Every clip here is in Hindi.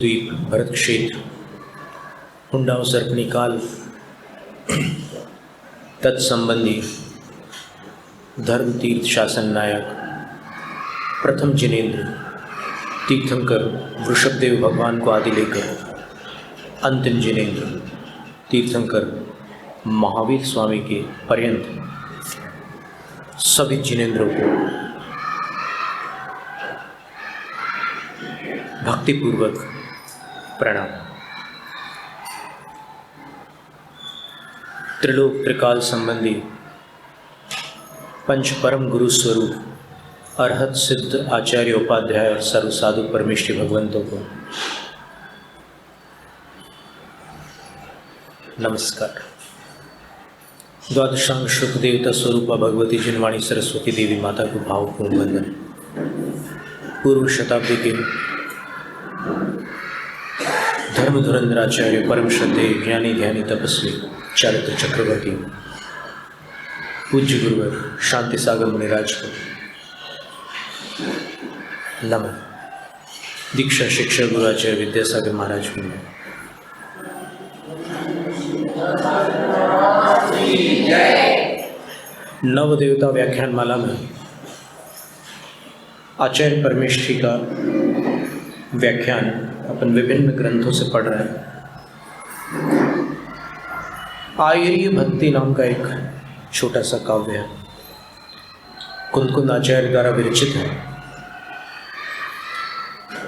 द्वीप भरत क्षेत्र हुंडाओ सर्पनिकाल तत्संबंधी धर्म तीर्थ शासन नायक प्रथम जिनेन्द्र तीर्थंकर वृषभदेव भगवान को आदि लेकर अंतिम जिनेन्द्र तीर्थंकर महावीर स्वामी के पर्यंत सभी जिनेन्द्रों को भक्तिपूर्वक प्रणाम। त्रिलोक त्रिकाल संबंधी पंच परम गुरु स्वरूप अरहत सिद्ध आचार्य उपाध्याय और सर्व साधु परमेष्ठी भगवंतों को नमस्कार। द्वादशांग शुक्ल देवता स्वरूपा भगवती जिनवाणी सरस्वती देवी माता को भावपूर्ण वंदन। पूर्व शताब्दी के धर्म धुरंधराचार्य परम श्रद्धेय ज्ञानी ध्यानी तपस्वी चारित्र चक्रवर्ती पूज्य गुरुवर शांति सागर मुनिराज को नमन। दीक्षा शिक्षा गुरुआचार्य विद्यासागर महाराज को नमन। नव देवता व्याख्यान माला में आचार्य परमेष्ठी का व्याख्यान अपन विभिन्न ग्रंथों से पढ़ रहे हैं। आयरीय भक्ति नाम का एक छोटा सा काव्य है, कुंद आचार्य द्वारा विरचित है।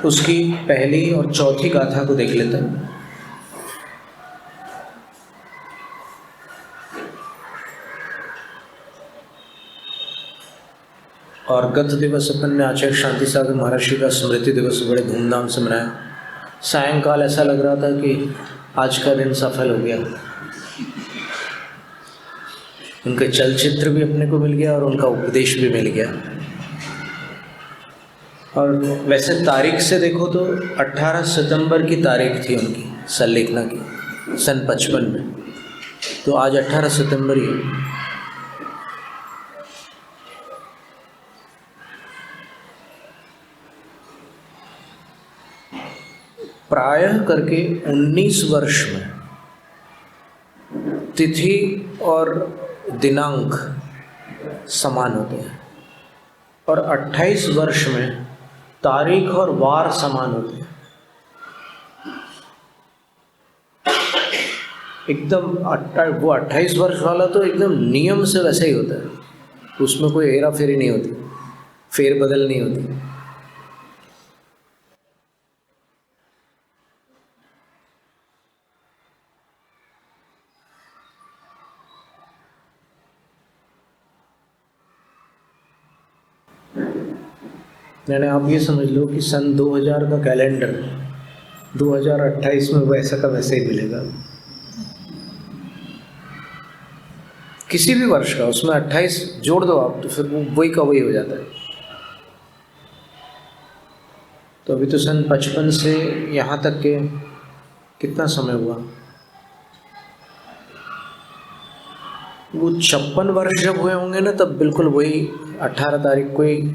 उसकी पहली और चौथी गाथा को देख लेते हैं। और गत दिवस अपन ने आचार्य शांति सागर महर्षि का स्मृति दिवस बड़े धूमधाम से मनाया। सायंकाल ऐसा लग रहा था कि आज का दिन सफल हो गया। उनके चलचित्र भी अपने को मिल गया और उनका उपदेश भी मिल गया। और वैसे तारीख से देखो तो 18 सितंबर की तारीख थी उनकी संलेखना की सन 55 में, तो आज 18 सितंबर ही है। प्रायः करके 19 वर्ष में तिथि और दिनांक समान होते हैं और 28 वर्ष में तारीख और वार समान होते हैं। एकदम वो 28 वर्ष वाला तो एकदम नियम से वैसे ही होता है, उसमें कोई हेरा फेरी नहीं होती, फेर बदल नहीं होती। यानी आप ये समझ लो कि सन 2000 का कैलेंडर 2028 में वैसा का वैसे ही मिलेगा। किसी भी वर्ष का उसमें 28 जोड़ दो आप तो फिर वो वही का वही हो जाता है। तो अभी तो सन 55 से यहाँ तक के कितना समय हुआ? वो 56 वर्ष जब हुए होंगे ना, तब बिल्कुल वही 18 तारीख को ही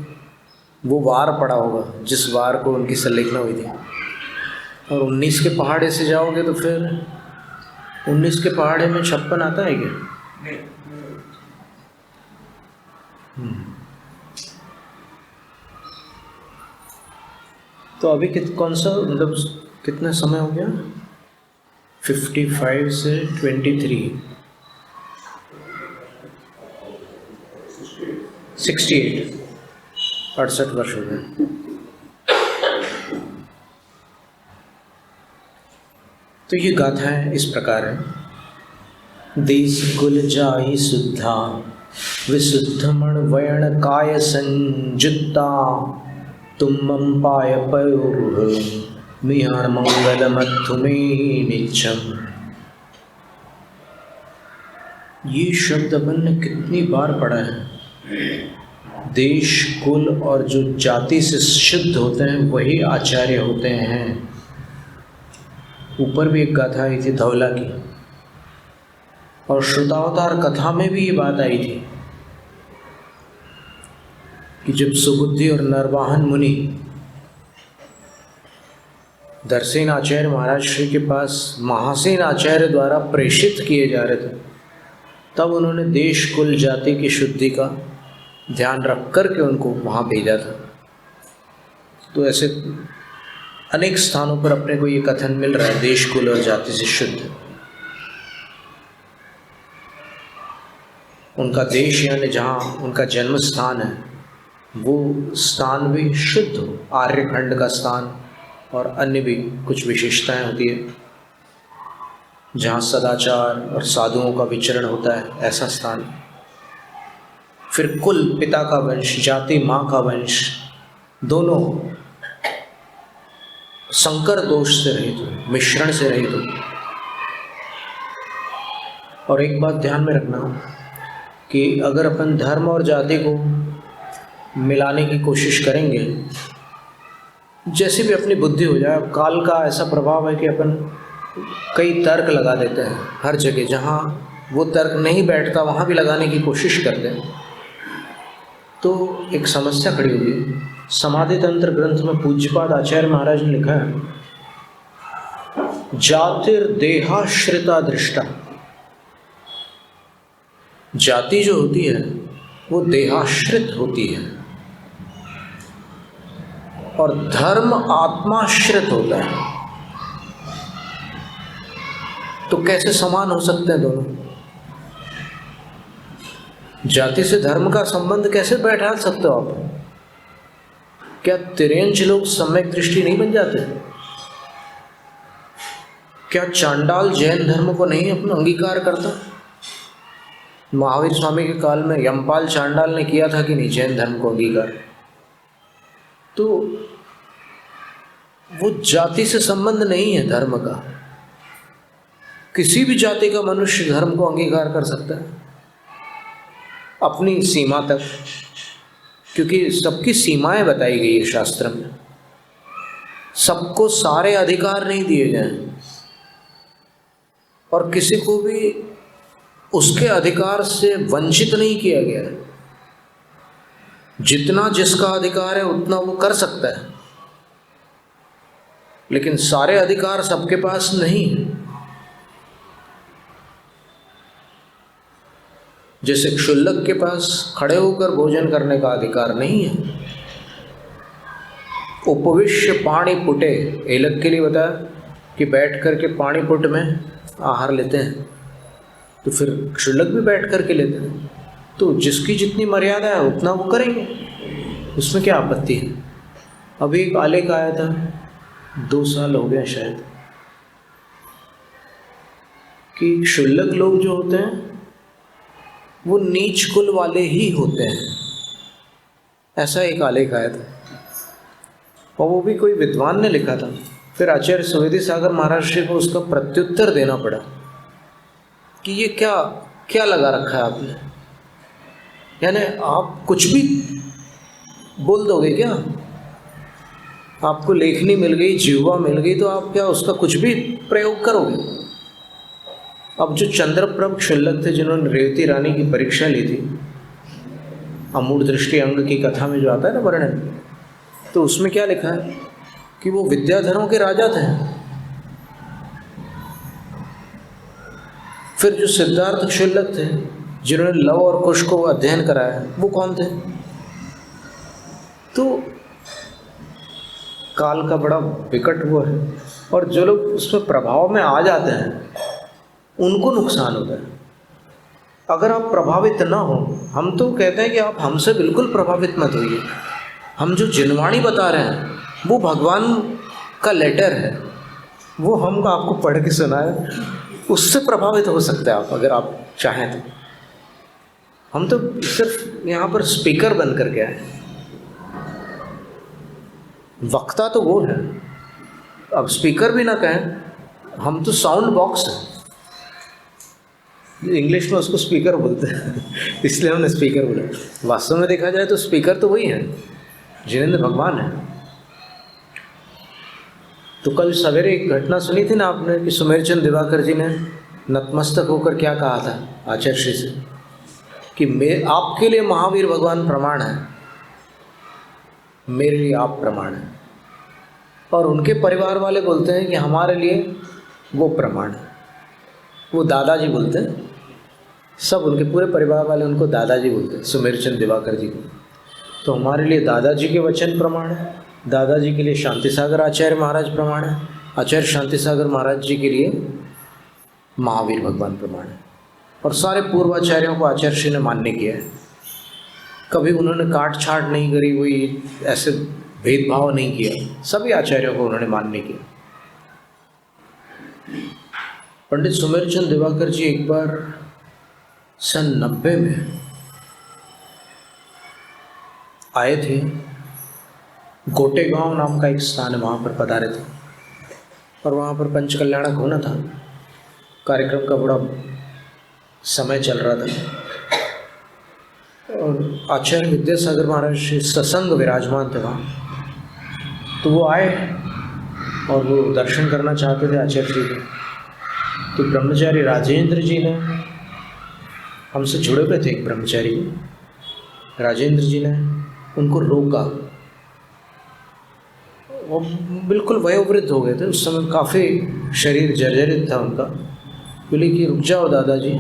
वो वार पड़ा होगा जिस वार को उनकी संलेखना हुई थी। और 19 के पहाड़े से जाओगे तो फिर 19 के पहाड़े में 56 आता है क्या? तो अभी कौन सा मतलब कितना समय हो गया? 55 से 23 68 68 वर्ष हो गए। तो ये गाथाएं इस प्रकार है। देश कुल जाहि शुद्धा विशुद्ध मण वयण काय संजुत्ता तुम्मं पाय पयोरुह मिहण मंगल मथुमे निच्छम। ये शब्द अपन ने कितनी बार पढ़ा है। देश कुल और जो जाति से शुद्ध होते हैं वही आचार्य होते हैं। ऊपर भी एक गाथा आई थी धौला की, और श्रुतावतार कथा में भी ये बात आई थी कि जब सुबुद्धि और नरवाहन मुनि धरसेन आचार्य महाराज श्री के पास महासेन आचार्य द्वारा प्रेषित किए जा रहे थे, तब उन्होंने देश कुल जाति की शुद्धि का ध्यान रख कर के उनको वहाँ भेजा था। तो ऐसे अनेक स्थानों पर अपने को ये कथन मिल रहा है, देश कुल और जाति से शुद्ध। उनका देश यानी जहाँ उनका जन्म स्थान है वो स्थान भी शुद्ध हो, आर्यखंड का स्थान और अन्य भी कुछ विशेषताएं होती है, जहाँ सदाचार और साधुओं का विचरण होता है, ऐसा स्थान। फिर कुल पिता का वंश, जाति माँ का वंश, दोनों संकर दोष से रहित हो, मिश्रण से रहित हो। और एक बात ध्यान में रखना कि अगर अपन धर्म और जाति को मिलाने की कोशिश करेंगे, जैसी भी अपनी बुद्धि हो जाए, काल का ऐसा प्रभाव है कि अपन कई तर्क लगा देते हैं हर जगह, जहाँ वो तर्क नहीं बैठता वहाँ भी लगाने की कोशिश करते हैं। तो एक समस्या खड़ी हुई है। समाधि तंत्र ग्रंथ में पूज्यपाद आचार्य महाराज ने लिखा है, जातिर्देहाश्रिता दृष्टा। जाति जो होती है वो देहाश्रित होती है और धर्म आत्माश्रित होता है। तो कैसे समान हो सकते हैं दोनों? जाति से धर्म का संबंध कैसे बैठा सकते हो आप? क्या तिरेंच लोग सम्यक दृष्टि नहीं बन जाते? क्या चांडाल जैन धर्म को नहीं अपना अंगीकार करता? महावीर स्वामी के काल में यमपाल चांडाल ने किया था कि नहीं जैन धर्म को अंगीकार? तो वो जाति से संबंध नहीं है धर्म का। किसी भी जाति का मनुष्य धर्म को अंगीकार कर सकता है अपनी सीमा तक, क्योंकि सबकी सीमाएं बताई गई है शास्त्र में। सबको सारे अधिकार नहीं दिए जाएं और किसी को भी उसके अधिकार से वंचित नहीं किया गया है। जितना जिसका अधिकार है उतना वो कर सकता है, लेकिन सारे अधिकार सबके पास नहीं है। जैसे क्षुल्लक के पास खड़े होकर भोजन करने का अधिकार नहीं है। उपविश्य पाणी पुटे, एलक के लिए बताया कि बैठ करके पाणी पुट में आहार लेते हैं, तो फिर क्षुल्लक भी बैठ करके लेते हैं। तो जिसकी जितनी मर्यादा है उतना वो करेंगे, उसमें क्या आपत्ति है। अभी एक आलेख आया था, 2 साल हो गया शायद, कि क्षुल्लक लोग जो होते हैं वो नीच कुल वाले ही होते हैं, ऐसा एक आलेख आया था और वो भी कोई विद्वान ने लिखा था। फिर आचार्य सुवेदी सागर महाराज श्री को उसका प्रत्युत्तर देना पड़ा कि ये क्या क्या लगा रखा है आपने, यानी आप कुछ भी बोल दोगे क्या? आपको लेखनी मिल गई, जिह्वा मिल गई, तो आप क्या उसका कुछ भी प्रयोग करोगे? अब जो चंद्रप्रभ क्षुल्लक थे जिन्होंने रेवती रानी की परीक्षा ली थी, अमूढ़ दृष्टि अंग की कथा में जो आता है ना वर्णन, तो उसमें क्या लिखा है कि वो विद्याधरों के राजा थे। फिर जो सिद्धार्थ क्षुल्लक थे जिन्होंने लव और कुश को अध्ययन कराया, वो कौन थे? तो काल का बड़ा विकट वो है, और जो लोग उसमें प्रभाव में आ जाते हैं उनको नुकसान होता है। अगर आप प्रभावित ना हो, हम तो कहते हैं कि आप हमसे बिल्कुल प्रभावित मत होइए। हम जो जिनवाणी बता रहे हैं वो भगवान का लेटर है, वो हम आपको पढ़ के सुनाए, उससे प्रभावित हो सकते हैं आप अगर आप चाहें तो। हम तो सिर्फ यहाँ पर स्पीकर बन कर के आए, वक्ता तो वो है। अब स्पीकर भी ना कहें, हम तो साउंड बॉक्स है, इंग्लिश में उसको स्पीकर बोलते हैं इसलिए हमने स्पीकर बोला। वास्तव में देखा जाए तो स्पीकर तो वही है, जिनेंद्र भगवान है। तो कल सवेरे एक घटना सुनी थी ना आपने कि सुमेरचंद दिवाकर जी ने नतमस्तक होकर क्या कहा था आचार्य श्री से कि आपके लिए महावीर भगवान प्रमाण है, मेरे लिए आप प्रमाण है। और उनके परिवार वाले बोलते हैं कि हमारे लिए वो प्रमाण है। वो दादाजी बोलते हैं, सब उनके पूरे परिवार वाले उनको दादाजी बोलते हैं, सुमेरचंद दिवाकर जी को। तो हमारे लिए दादाजी के वचन प्रमाण है, दादाजी के लिए शांति सागर आचार्य महाराज प्रमाण है, आचार्य शांति सागर महाराज जी के लिए महावीर भगवान प्रमाण है। और सारे पूर्वाचार्यों को आचार्य श्री ने मान्य किया है। कभी उन्होंने काट छाट नहीं करी, कोई ऐसे भेदभाव नहीं किया, सभी आचार्यों को उन्होंने मान्य किया। पंडित सुमेरचंद दिवाकर जी एक बार सन 90 में आए थे, गोटेगांव नाम का एक स्थान है, वहाँ पर पधारे थे और वहाँ पर पंच कल्याणक होना था। कार्यक्रम का बड़ा समय चल रहा था और आचार्य विद्यासागर महाराज सत्संग विराजमान थे वहाँ। तो वो आए और वो दर्शन करना चाहते थे आचार्य जी के। तो ब्रह्मचारी राजेंद्र जी ने, हमसे जुड़े हुए थे एक ब्रह्मचारी, राजेंद्र जी ने उनको रोका। वो बिल्कुल वयोवृद्ध हो गए थे उस समय, काफ़ी शरीर जर्जरित था उनका। बोले कि रुक जाओ दादाजी,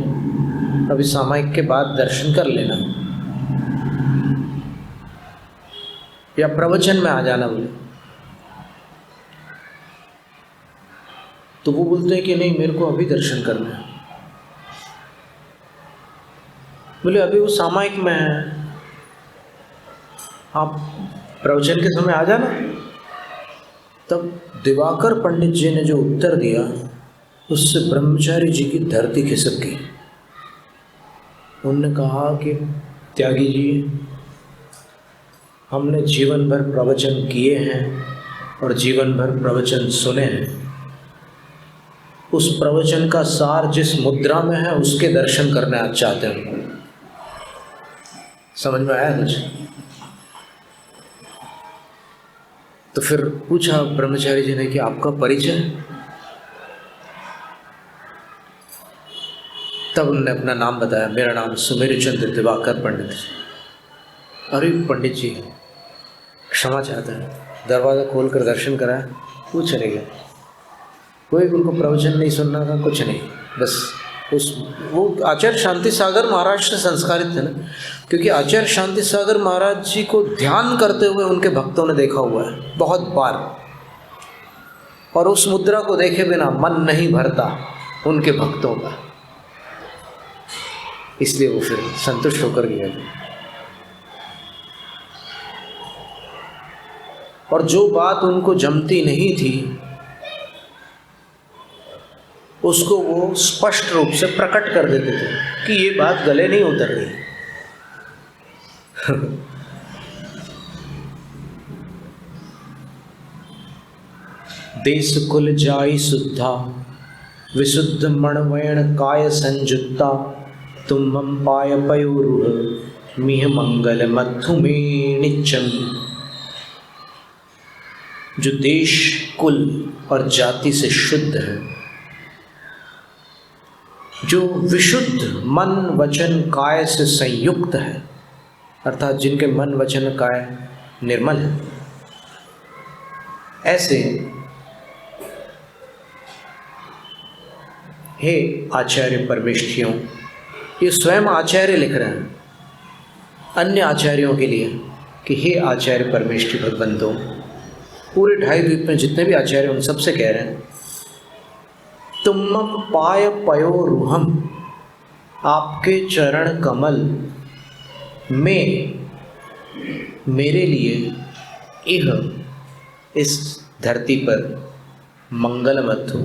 अभी सामायिक के बाद दर्शन कर लेना या प्रवचन में आ जाना बोले। तो वो बोलते हैं कि नहीं, मेरे को अभी दर्शन करना है। बोले अभी वो सामायिक में है, आप प्रवचन के समय आ जाना। तब दिवाकर पंडित जी ने जो उत्तर दिया, उससे ब्रह्मचारी जी की धरती खिसक गई। उन्होंने कहा कि त्यागी जी, हमने जीवन भर प्रवचन किए हैं और जीवन भर प्रवचन सुने हैं। उस प्रवचन का सार जिस मुद्रा में है उसके दर्शन करने आज चाहते हैं। समझ में आया कुछ? तो फिर पूछा ब्रह्मचारी जी ने कि आपका परिचय? तब उन्होंने अपना नाम बताया, मेरा नाम सुमेरचंद दिवाकर पंडित। अरे पंडित जी क्षमा चाहता है, दरवाज़ा खोलकर दर्शन कराया, कुछ नहीं गया, कोई उनको प्रवचन नहीं सुनना था, कुछ नहीं, बस वो आचार्य शांति सागर महाराज से संस्कारित थे ना, क्योंकि आचार्य शांति सागर महाराज जी को ध्यान करते हुए उनके भक्तों ने देखा हुआ है बहुत बार, और उस मुद्रा को देखे बिना मन नहीं भरता उनके भक्तों का, इसलिए वो फिर संतुष्ट होकर गया। और जो बात उनको जमती नहीं थी उसको वो स्पष्ट रूप से प्रकट कर देते थे कि ये बात गले नहीं उतर रही। देश कुल जाई शुद्धा विशुद्ध मणवैण काय संजुत्ता तुम्हं पाय पयोरुह मिह मंगल मथु में निच्चम। जो देश कुल और जाति से शुद्ध है, जो विशुद्ध मन वचन काय से संयुक्त है, अर्थात जिनके मन वचन काय निर्मल है, ऐसे हे आचार्य परमेष्ठियों, ये स्वयं आचार्य लिख रहे हैं अन्य आचार्यों के लिए कि हे आचार्य परमेष्ठि भगवंतों, पूरे 2.5 द्वीप में जितने भी आचार्य उन सबसे कह रहे हैं, तुम पाय पयोरुहम, आपके चरण कमल में मेरे लिए इह इस धरती पर मंगलमत हो,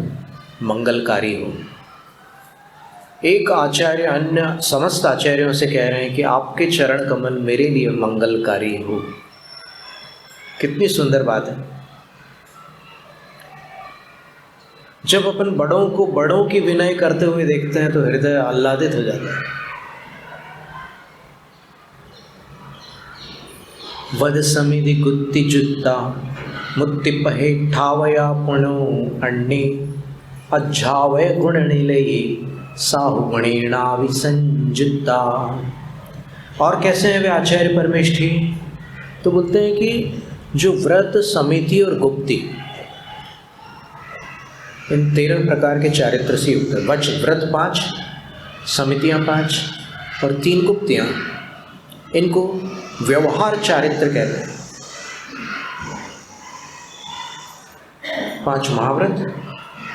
मंगलकारी हो। एक आचार्य अन्य समस्त आचार्यों से कह रहे हैं कि आपके चरण कमल मेरे लिए मंगलकारी हो। कितनी सुंदर बात है। जब अपन बड़ों को बड़ों की विनय करते हुए देखते हैं तो हृदय आह्लादित हो जाता है। वद समिधि गुत्ति जुत्ता मुत्ति पहे ठावया पुणो अन्ने अज्झावय गुण निलये साहु गुणेना विसंजुत्ता। और कैसे हैं वे आचार्य परमेष्ठी? तो बोलते हैं कि जो व्रत समिति और गुप्ति इन 13 प्रकार के चारित्र से युक्त है। वच व्रत 5, समितियाँ 5 और 3 गुप्तियाँ, इनको व्यवहार चारित्र कहते हैं। 5 महाव्रत,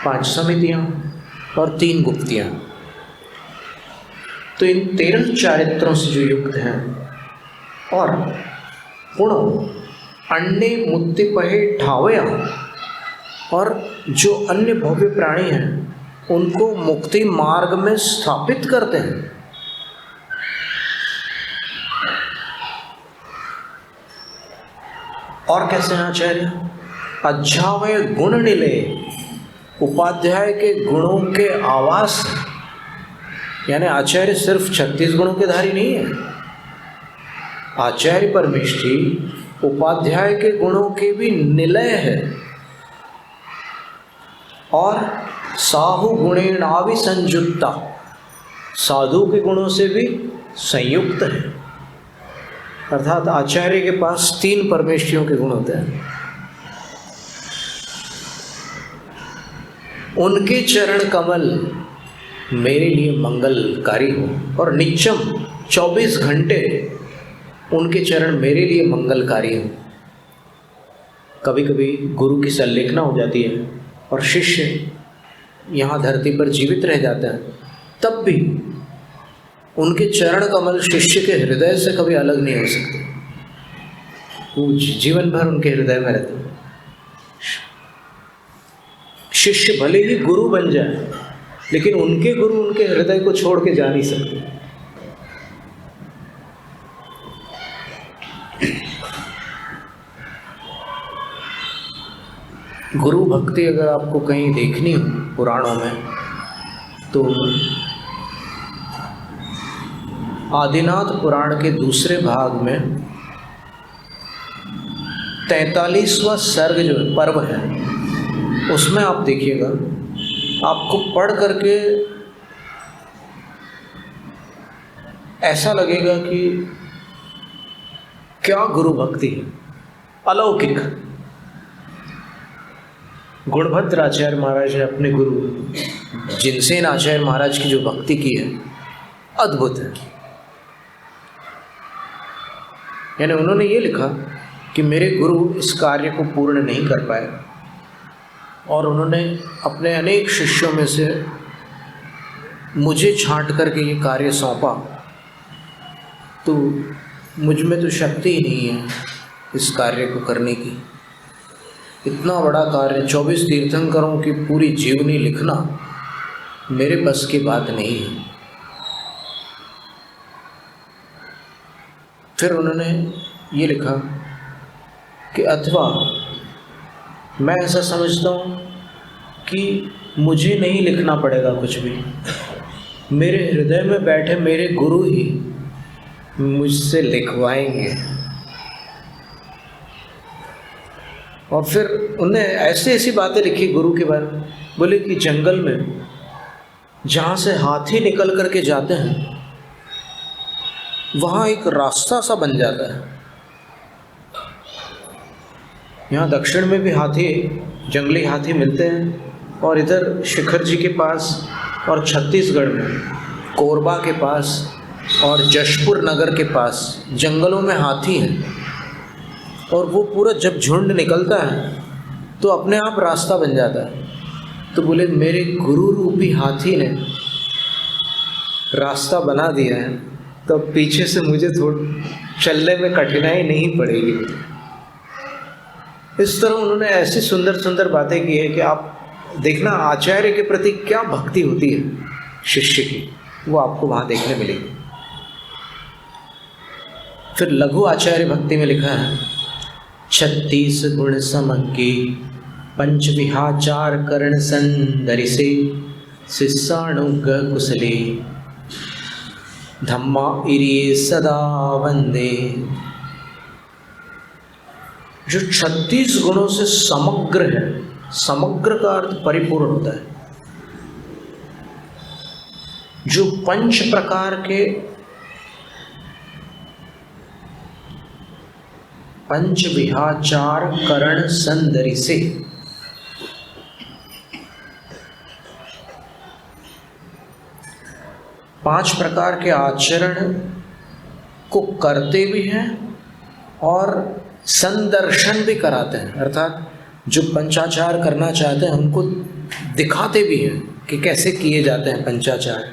5 समितियाँ और 3 गुप्तियाँ। तो इन 13 चारित्रों से जो युक्त हैं और पुणो अन्य मुक्ति पहे ठावया, और जो अन्य भव्य प्राणी हैं उनको मुक्ति मार्ग में स्थापित करते हैं। और कैसे हैं आचार्य? अध्यावय गुण निले, उपाध्याय के गुणों के आवास, यानी आचार्य सिर्फ 36 गुणों के धारी नहीं है। आचार्य परमेष्ठी उपाध्याय के गुणों के भी निलय है और साहु गुणेन आविसंयुक्ता, साधु के गुणों से भी संयुक्त है। अर्थात आचार्य के पास 3 परमेष्ठियों के गुण होते हैं। उनके चरण कमल मेरे लिए मंगलकारी हो, और नित्यम 24 घंटे उनके चरण मेरे लिए मंगलकारी हो। कभी कभी गुरु की संलेखना हो जाती है और शिष्य यहाँ धरती पर जीवित रह जाता है, तब भी उनके चरण कमल शिष्य के हृदय से कभी अलग नहीं हो सकते। वो जीवन भर उनके हृदय में रहते हैं। शिष्य भले ही गुरु बन जाए, लेकिन उनके गुरु उनके हृदय को छोड़ के जा नहीं सकते। गुरु भक्ति अगर आपको कहीं देखनी हो पुराणों में, तो आदिनाथ पुराण के दूसरे भाग में 43वां सर्ग जो पर्व है, उसमें आप देखिएगा, आपको पढ़ करके ऐसा लगेगा कि क्या गुरु भक्ति है, अलौकिक। गुणभद्र आचार्य महाराज ने अपने गुरु जिनसेन आचार्य महाराज की जो भक्ति की है, अद्भुत है। यानी उन्होंने ये लिखा कि मेरे गुरु इस कार्य को पूर्ण नहीं कर पाए, और उन्होंने अपने अनेक शिष्यों में से मुझे छांट करके ये कार्य सौंपा, तो मुझ में तो शक्ति ही नहीं है इस कार्य को करने की। इतना बड़ा कार्य 24 तीर्थंकरों की पूरी जीवनी लिखना मेरे बस की बात नहीं है। फिर उन्होंने ये लिखा कि अथवा मैं ऐसा समझता हूँ कि मुझे नहीं लिखना पड़ेगा कुछ भी, मेरे हृदय में बैठे मेरे गुरु ही मुझसे लिखवाएंगे। और फिर उन्होंने ऐसी ऐसी बातें लिखी गुरु के बारे में। बोले कि जंगल में जहाँ से हाथी निकल करके जाते हैं, वहाँ एक रास्ता सा बन जाता है। यहाँ दक्षिण में भी हाथी, जंगली हाथी मिलते हैं, और इधर शिखर जी के पास और छत्तीसगढ़ में कोरबा के पास और जशपुर नगर के पास जंगलों में हाथी हैं। और वो पूरा जब झुंड निकलता है तो अपने आप रास्ता बन जाता है। तो बोले मेरे गुरु रूपी हाथी ने रास्ता बना दिया है, तो पीछे से मुझे चलने में कठिनाई नहीं पड़ेगी। इस तरह उन्होंने ऐसी सुंदर सुंदर बातें की है कि आप देखना आचार्य के प्रति क्या भक्ति होती है शिष्य की, वो आपको वहाँ देखने मिलेगी। फिर लघु आचार्य भक्ति में लिखा है 36 गुण समग्गी पंच विहाचार करण संदरिसे शिष्याणुग कुशले धम्मा इरिये सदा वंदे। जो 36 गुणों से समग्र है, समग्र का अर्थ परिपूर्ण होता है। जो 5 प्रकार के पंच विहाचार करण संदरिसे, 5 प्रकार के आचरण को करते भी हैं और संदर्शन भी कराते हैं, अर्थात जो पंचाचार करना चाहते हैं उनको दिखाते भी हैं कि कैसे किए जाते हैं पंचाचार।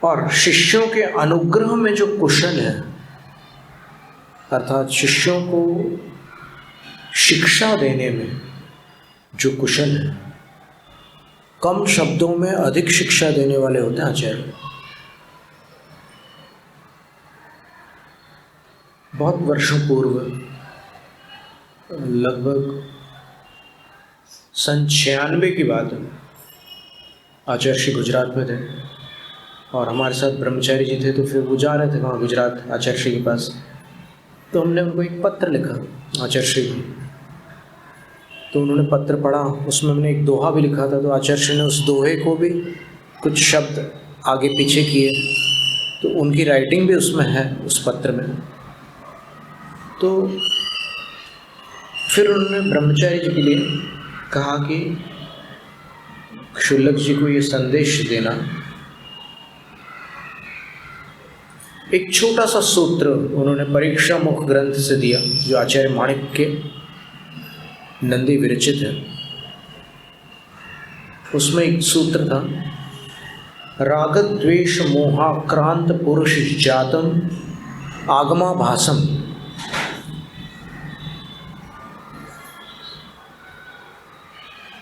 और शिष्यों के अनुग्रह में जो कुशल है, अर्थात शिष्यों को शिक्षा देने में जो कुशल है, कम शब्दों में अधिक शिक्षा देने वाले होते हैं आचार्य। बहुत वर्षों पूर्व, लगभग सन 96 की बात है, आचार्य श्री गुजरात में थे और हमारे साथ ब्रह्मचारी जी थे, तो फिर वो जा रहे थे वहाँ गुजरात आचार्य श्री के पास। तो हमने उनको एक पत्र लिखा आचार्य श्री को, तो उन्होंने पत्र पढ़ा, उसमें हमने एक दोहा भी लिखा था, तो आचार्य श्री ने उस दोहे को भी कुछ शब्द आगे पीछे किए, तो उनकी राइटिंग भी उसमें है उस पत्र में। तो फिर उन्होंने ब्रह्मचारी जी के लिए कहा कि क्षुल्लक जी को ये संदेश देना, एक छोटा सा सूत्र उन्होंने परीक्षा मुख ग्रंथ से दिया जो आचार्य माणिक के नंदी विरचित है। उसमें एक सूत्र था, राग द्वेष मोहाक्रांत पुरुष जातम आगमाभासम।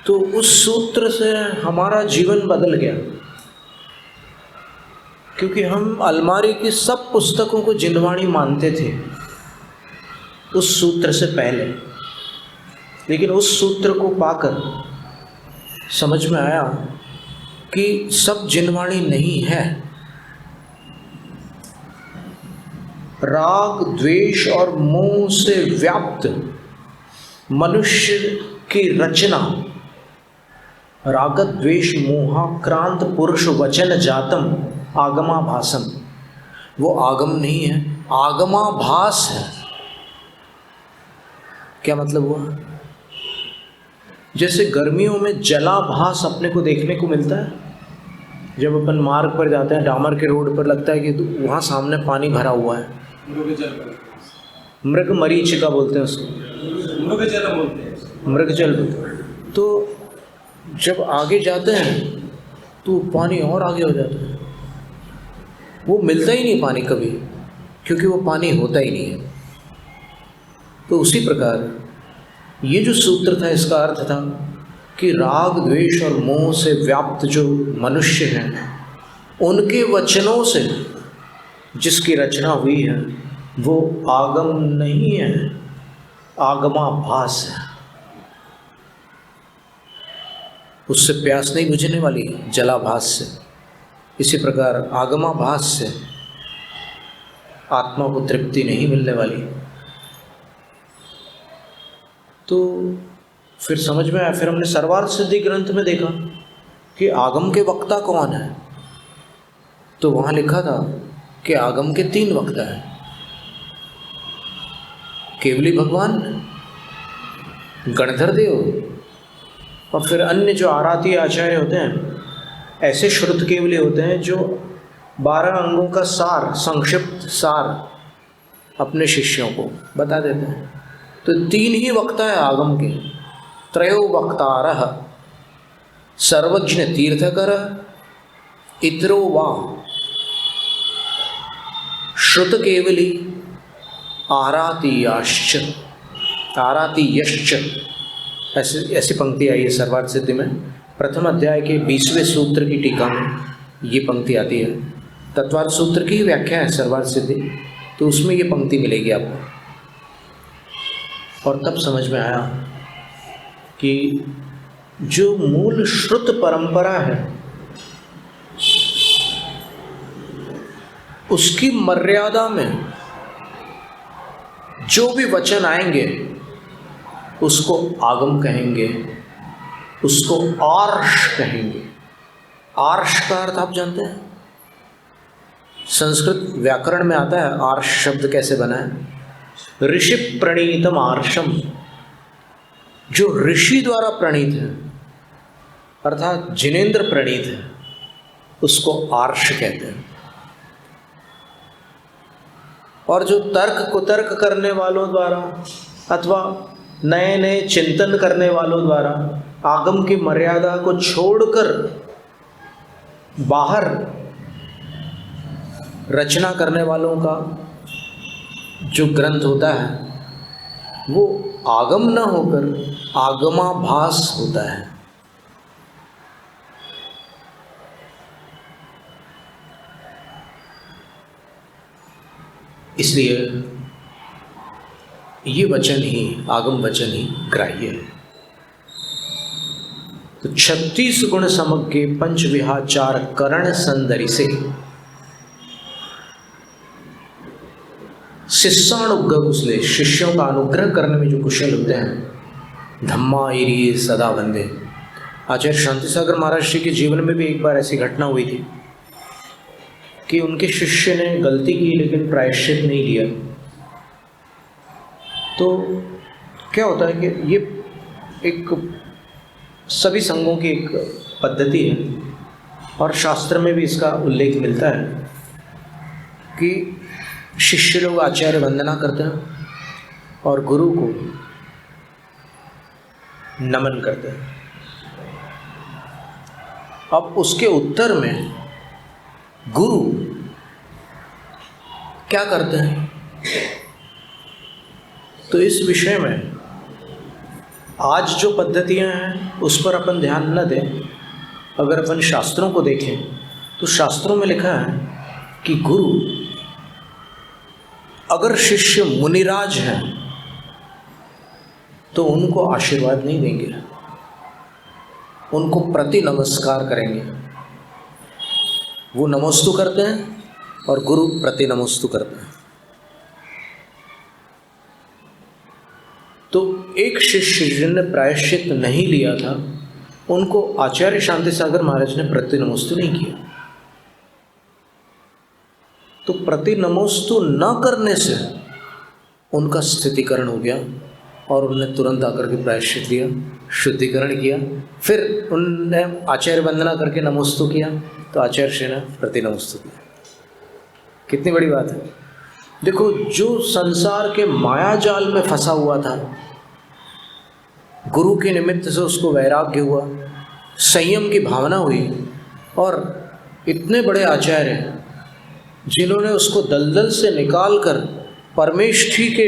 तो उस सूत्र से हमारा जीवन बदल गया, क्योंकि हम अलमारी की सब पुस्तकों को जिनवाणी मानते थे उस सूत्र से पहले, लेकिन उस सूत्र को पाकर समझ में आया कि सब जिनवाणी नहीं है। राग द्वेष और मोह से व्याप्त मनुष्य की रचना, राग द्वेष मोहाक्रांत पुरुष वचन जातम आगमाभासम, वो आगम नहीं है, आगमाभास है। क्या मतलब हुआ? जैसे गर्मियों में जलाभास अपने को देखने को मिलता है, जब अपन मार्ग पर जाते हैं, डामर के रोड पर लगता है कि वहाँ सामने पानी भरा हुआ है, मृग मरीचिका बोलते हैं उसको, मृगजल बोलते हैं। तो जब आगे जाते हैं तो पानी और आगे हो जाता है, वो मिलता ही नहीं पानी कभी, क्योंकि वो पानी होता ही नहीं है। तो उसी प्रकार ये जो सूत्र था, इसका अर्थ था कि राग द्वेष और मोह से व्याप्त जो मनुष्य हैं, उनके वचनों से जिसकी रचना हुई है वो आगम नहीं है, आगमाभास है। उससे प्यास नहीं बुझने वाली जलाभास से, इसी प्रकार आगमाभास से आत्मा को तृप्ति नहीं मिलने वाली। तो फिर समझ में आया, फिर हमने सर्वार्थ सिद्धि ग्रंथ में देखा कि आगम के वक्ता कौन है। तो वहाँ लिखा था कि आगम के 3 वक्ता हैं, केवली भगवान, गणधर देव और फिर अन्य जो आराती आचार्य होते हैं, ऐसे श्रुत केवली होते हैं जो 12 अंगों का सार, संक्षिप्त सार अपने शिष्यों को बता देते हैं। तो 3 ही वक्ता है आगम के, त्रयो वक्तारः सर्वज्ञ तीर्थकर इतरो वा श्रुत केवली आरातीयाश्च, आरातीयश्च। ऐसी पंक्ति आई है सर्वार्थ सिद्धि में, प्रथम अध्याय के 20वें सूत्र की टीका में ये पंक्ति आती है। तत्वार्थ सूत्र की व्याख्या है सर्वार्थ सिद्धि, तो उसमें ये पंक्ति मिलेगी आपको। और तब समझ में आया कि जो मूल श्रुत परंपरा है उसकी मर्यादा में जो भी वचन आएंगे उसको आगम कहेंगे, उसको आर्ष कहेंगे। आर्ष का अर्थ आप जानते हैं, संस्कृत व्याकरण में आता है आर्ष शब्द कैसे बना है। ऋषि प्रणीतम आर्षम, जो ऋषि द्वारा प्रणीत है अर्थात जिनेंद्र प्रणीत है, उसको आर्ष कहते हैं। और जो तर्क कुतर्क करने वालों द्वारा अथवा नए नए चिंतन करने वालों द्वारा आगम की मर्यादा को छोड़कर बाहर रचना करने वालों का जो ग्रंथ होता है वो आगम न होकर आगमाभास होता है। इसलिए ये वचन ही, आगम वचन ही ग्राह्य है। तो 36 गुण समग्गे पंच विहाचार करण संदरी से शिष्यानुग्रह कुशले, शिष्यों का अनुग्रह करने में जो कुशल होते हैं, धम्मा इरिये सदा वंदे। आचार्य शांति सागर महाराज जी के जीवन में भी एक बार ऐसी घटना हुई थी कि उनके शिष्य ने गलती की लेकिन प्रायश्चित नहीं लिया। तो क्या होता है कि ये एक सभी संघों की एक पद्धति है और शास्त्र में भी इसका उल्लेख मिलता है कि शिष्य लोग आचार्य वंदना करते हैं और गुरु को नमन करते हैं। अब उसके उत्तर में गुरु क्या करते हैं, तो इस विषय में आज जो पद्धतियां हैं उस पर अपन ध्यान न दें। अगर अपन शास्त्रों को देखें तो शास्त्रों में लिखा है कि गुरु अगर शिष्य मुनिराज हैं तो उनको आशीर्वाद नहीं देंगे, उनको प्रति नमस्कार करेंगे। वो नमोस्तु करते हैं और गुरु प्रति नमोस्तु करते हैं। तो एक शिष्य जिन्होंने प्रायश्चित नहीं लिया था उनको आचार्य शांति सागर महाराज ने प्रति नमोस्तु नहीं किया। तो प्रति नमोस्तु न करने से उनका स्थितिकरण हो गया और उन्होंने तुरंत आकर के प्रायश्चित लिया, शुद्धिकरण किया, फिर उनने आचार्य वंदना करके नमोस्तु किया तो आचार्य श्री ने प्रति नमोस्तु किया। कितनी बड़ी बात है। देखो, जो संसार के माया जाल में फंसा हुआ था, गुरु के निमित्त से उसको वैराग्य हुआ, संयम की भावना हुई और इतने बड़े आचार्य जिन्होंने उसको दलदल से निकालकर परमेष्ठी के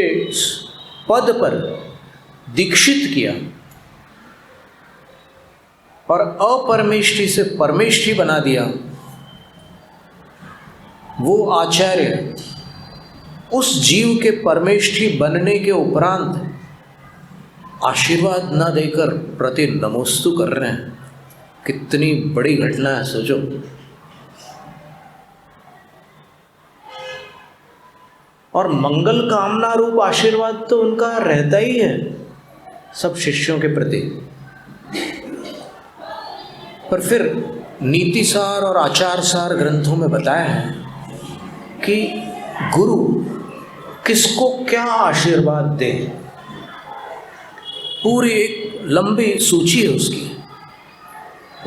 पद पर दीक्षित किया और अपरमेष्ठी से परमेष्ठी बना दिया, वो आचार्य उस जीव के परमेष्ठी बनने के उपरांत आशीर्वाद न देकर प्रति नमोस्तु कर रहे हैं। कितनी बड़ी घटना है, सोचो। और मंगल कामना रूप आशीर्वाद तो उनका रहता ही है सब शिष्यों के प्रति। पर फिर नीतिसार और आचार सार ग्रंथों में बताया है कि गुरु किसको क्या आशीर्वाद दे। पूरी एक लंबी सूची है उसकी,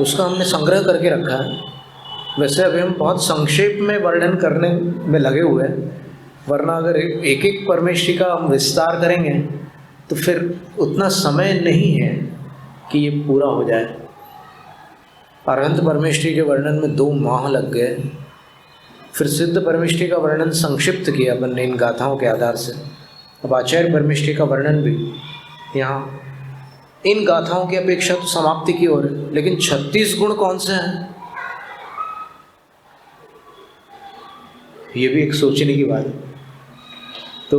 उसका हमने संग्रह करके रखा है। वैसे अभी हम बहुत संक्षेप में वर्णन करने में लगे हुए हैं, वरना अगर एक एक परमेष्ठी का हम विस्तार करेंगे तो फिर उतना समय नहीं है कि ये पूरा हो जाए। अरहंत परमेष्ठी के वर्णन में 2 माह लग गए। फिर सिद्ध परमेष्ठी का वर्णन संक्षिप्त किया अपन ने इन गाथाओं के आधार से। अब आचार्य परमेष्ठी का वर्णन भी यहाँ इन गाथाओं की अपेक्षा तो समाप्ति की ओर है। लेकिन 36 गुण कौन से हैं, ये भी एक सोचने की बात है। तो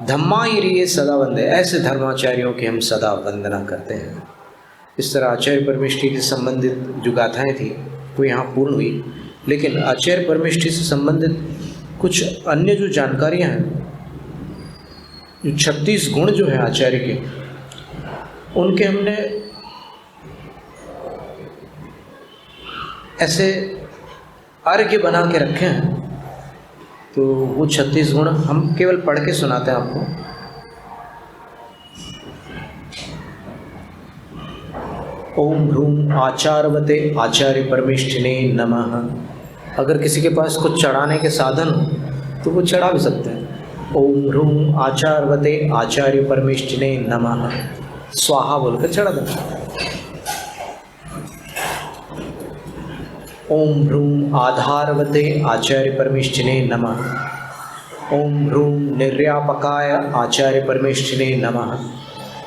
धम्माइरिये सदा वंदे, ऐसे धर्माचार्यों की हम सदा वंदना करते हैं। इस तरह आचार्य परमेष्ठी से संबंधित जो गाथाएं थी वो यहाँ पूर्ण हुई। लेकिन आचार्य परमेष्ठी से संबंधित कुछ अन्य जो जानकारियाँ हैं, जो 36 गुण जो हैं आचार्य के, उनके हमने ऐसे अर्घ्य बना के रखे हैं। तो वो 36 गुण हम केवल पढ़ के सुनाते हैं आपको। ओम ह्रूम आचार्यवते आचार्य परमेष्ठिने नमः। अगर किसी के पास कुछ चढ़ाने के साधन तो वो चढ़ा भी सकते हैं। ओम ह्रूम आचार्यवते आचार्य परमेष्ठिने नमः, स्वाहा बोलकर चढ़ा देना। ओम ह्रूम आधारवते आचार्य परमेष्ठिने नमः। ओम ह्रूम निर्व्यापकाय आचार्य परमेष्ठिने नमः।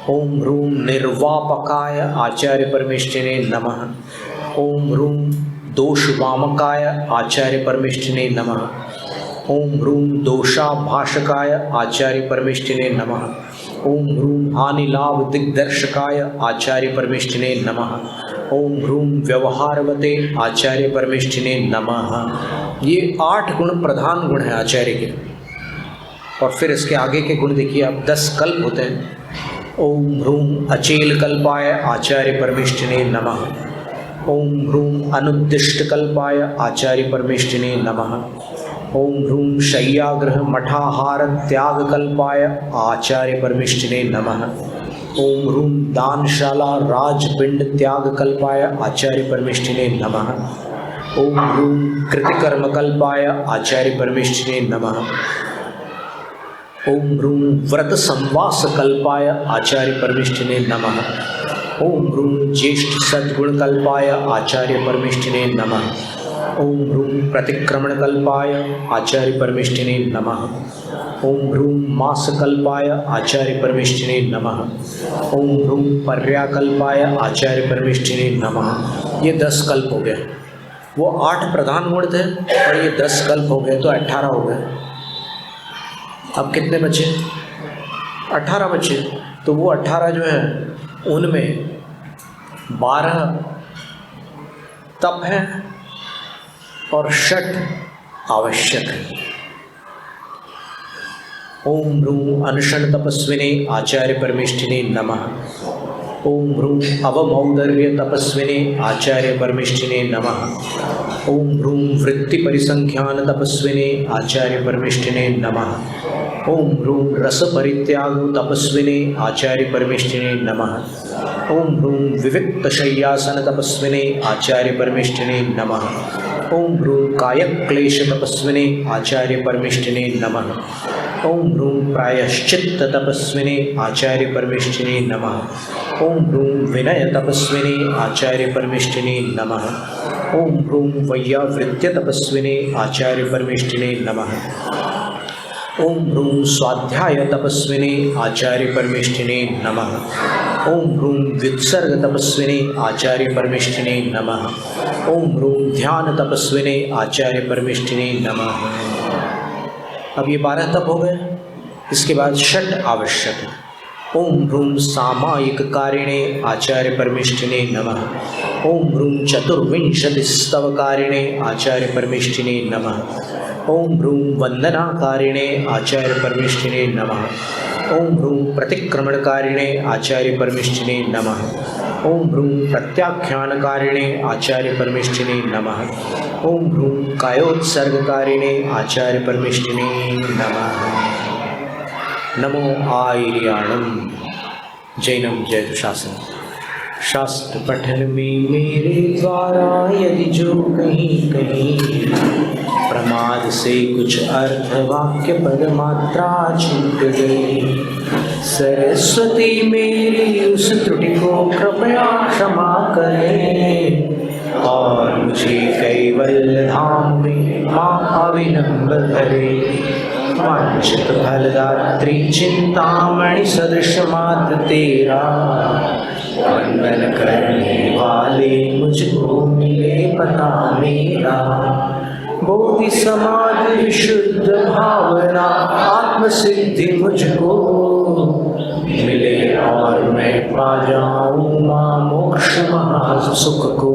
ओम ह्रूम निर्वापकाय आचार्य परमेष्ठिने नमः। ओम ह्रूम दोषवामकाय आचार्य परमेष्ठिने नमः। ओम ह्रूम दोषाभाषकाय आचार्य परमेष्ठिने नमः। ओम ह्रूम हानिलाभ दिग्दर्शकाय आचार्य परमेष्ठिने नमः। ओम ह्रूम व्यवहारवते आचार्य परमेष्ठिने नमः। ये 8 गुण प्रधान गुण हैं आचार्य के। और फिर इसके आगे के गुण देखिए आप, 10 कल्प होते हैं। ओम ह्रूम अचेल कल्पाय आचार्य परमेष्ठिने नमः। ओम ह्रूम अनुद्दिष्ट कल्पाय आचार्य परमेष्ठिने नमः। ओम ह्रूम शय्याग्रह मठाहार त्याग कल्पाय आचार्य परमेष्ठिने नमः। ओम ह्रूम दानशाला राजपिंड त्याग कल्पाय आचार्य परमेष्ठिने नमः। ओम ह्रूम कृतिकर्म कल्पाय आचार्य परमेष्ठिने नमः। ओम ह्रूम व्रत संवास कल्पाय आचार्य परमेष्ठिने नमः। ओम ह्रूम ज्येष्ठ सद्गुण कल्पाय आचार्य परमेष्ठिने नमः। ओम ह्रूम प्रतिक्रमण कल्पाय आचार्य परमेष्ठिने नमः। ओम ह्रूम मास कल्पाय आचार्य परमेष्ठिने नमः। ओम ह्रूम पर्याकल्पाय आचार्य परमेष्ठिने नमः। ये 10 कल्प हो गए। वो 8 प्रधान गुण थे और ये 10 कल्प हो गए तो 18 हो गए। अब कितने बचे? 18 बचे। तो वो 18 जो है उनमें 12 तप हैं और 6 आवश्यक है। ओम ह्रूम अनशन तपस्विने आचार्य परमेष्ठिने नमः। ओम ह्रूम अवमौदर्य तपस्विने आचार्य परमेष्ठिने नमः। ओम ह्रूम वृत्ति परिसंख्यान तपस्विने आचार्य परमेष्ठिने नमः। ओम ह्रूम रस परित्याग तपस्विने आचार्य परमेष्ठिने नमः। ओम ह्रूम विविक्त शय्यासन तपस्विने आचार्य परमेष्ठिने नमः। ओम ह्रूम कायक्लेश तपस्विने आचार्य परमेष्ठिने नमः। ओम ह्रूम प्रायश्चित्त तपस्विने आचार्य परमेष्ठिने नमः। ओम ह्रूम विनय तपस्विने आचार्य परमेष्ठिने नमः। ओम ह्रूम वैयावृत्य तपस्विने आचार्य परमेष्ठिने नमः। ओम ह्रूम स्वाध्याय तपस्विने आचार्य परमेष्ठिने नमः। ओम ह्रूम व्युत्सर्ग तपस्विने आचार्य परमेष्ठिने नमः। ओम ह्रूम ध्यान तपस्विने आचार्य परमेष्ठिने नमः। अब ये 12 तप हो गए। इसके बाद 6 आवश्यक है। ओम ह्रूम सामायिक कारिणे आचार्य परमेष्ठिने नमः। ओम ह्रूम चतुर्विंशति स्तव कारिणे आचार्य परमेष्ठिने नमः। ओम ह्रूम वंदना कारिणे आचार्य परमेष्ठिने नमः। ओम ह्रूम प्रतिक्रमण कारिणे आचार्य परमेष्ठिने नमः। ओम ह्रूम प्रत्याख्यान कारिणे आचार्य परमेष्ठिने नमः। ओम ह्रूम कायोत्सर्ग कारिणे आचार्य परमेष्ठिने नमः। नमो आर्याणम जैनम जयतु शासन। शास्त्र पठन में मेरे द्वारा यदि जो कहीं कहीं प्रमाद से कुछ अर्थ वाक्य पद मात्रा छूट गई, सरस्वती मेरी उस त्रुटि को कृपया क्षमा करें और मुझे कैवल्य धाम में मां अविलंब करे। वांछित फलदात्री चिंतामणि सदृश मात्र तेरा, वंदन करने वाले मुझको मिले पता मेरा। बोधि समाधि शुद्ध भावना आत्म सिद्धि मुझको मिले और मैं पा जाऊँ माँ मोक्ष महा सुख को।